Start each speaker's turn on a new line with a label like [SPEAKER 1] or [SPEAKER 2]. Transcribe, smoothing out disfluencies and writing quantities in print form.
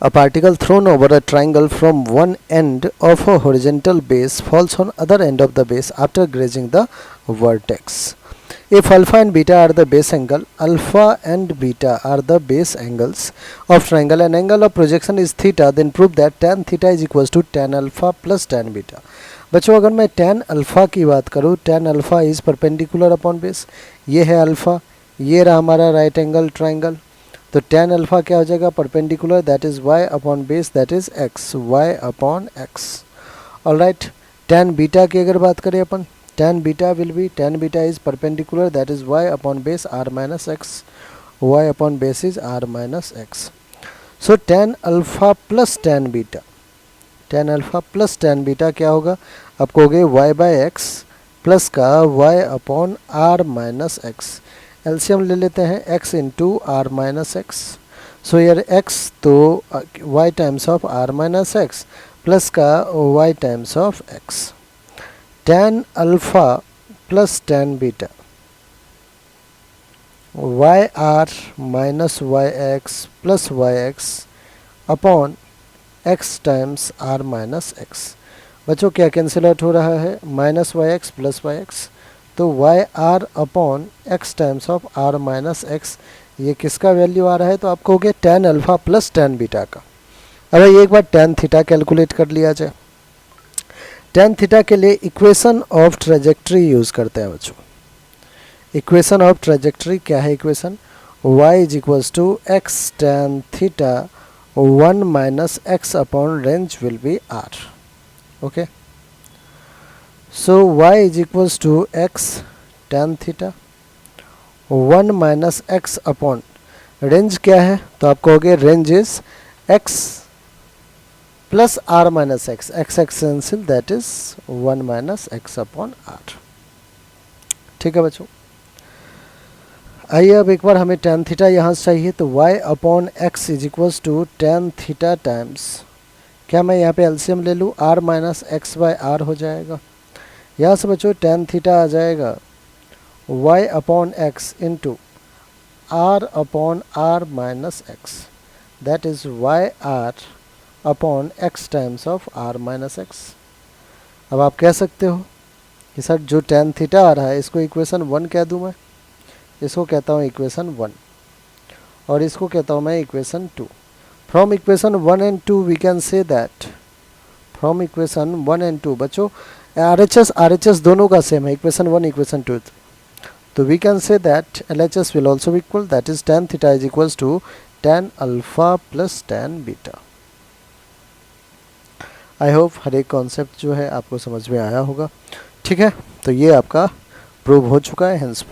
[SPEAKER 1] A particle thrown over a triangle from one end of a horizontal base falls on other end of the base after grazing the vertex. If alpha and beta are the base angle, alpha and beta are the base angles of triangle and angle of projection is theta, then prove that tan theta is equals to tan alpha plus tan beta. बच्चों अगर मैं tan alpha की बात करूँ, tan alpha is perpendicular upon base, ये है alpha, ये रहा हमारा राइट एंगल ट्राइंगल, तो tan अल्फ़ा क्या हो जाएगा perpendicular, that is y upon base that is x, y अपॉन x. ऑलराइट, tan बीटा की अगर बात करें अपन, tan beta will be, tan beta is perpendicular that is y upon base r minus x, y upon base is r minus x. So tan alpha plus tan beta, tan alpha plus tan beta क्या होगा, आप कहोगे y by x plus का y upon r minus x. LCM ले लेते हैं x into R minus x. So यार x तो y times of r minus x plus का y times of x. tan alpha plus tan beta y r minus y x plus y x upon x times r minus x. बच्चों क्या cancel out हो रहा है, minus y x plus y x, तो y R upon x times of R minus x. ये किसका value आ रहा है, तो आप कहोगे tan alpha plus tan beta का. अब एक बार tan थीटा कैलकुलेट कर लिया जाए. tan थीटा के लिए इक्वेशन ऑफ ट्रेजेक्ट्री यूज़ करते हैं बच्चों. इक्वेशन ऑफ ट्रेजेक्ट्री क्या है, equation y is equals to x tan theta 1 minus x upon range will be r. Okay, so y is equals to x tan theta 1 minus x upon range क्या है, तो आप कहोगे range is x plus r minus x, x cancel that is 1 minus x upon r. ठीक है बच्चों, आइए अब एक बार हमें tan थीटा यहाँ से चाहिए, तो y अपॉन x is equals to tan theta times, क्या मैं यहाँ पे एलसीएम ले लूँ, r minus x by r हो जाएगा. यहाँ से बच्चों tan थीटा आ जाएगा y upon x into r upon r minus x, that is y r upon x times of r minus x. अब आप कह सकते हो कि सर जो tan थीटा आ रहा है इसको इक्वेशन 1 कह दूँ मैं, इसको कहता हूँ इक्वेशन 1 और इसको कहता हूँ मैं equation 2. From equation 1 and 2 we can say that, from equation 1 and 2 बच्चों RHS दोनों का सेम है, equation 1 equation 2, तो we can say that LHS will also be equal, that is tan theta is equals to tan alpha plus tan beta. I hope हर एक concept जो है आपको समझ में आया होगा. ठीक है, तो ये आपका प्रूव हो चुका है. हेंस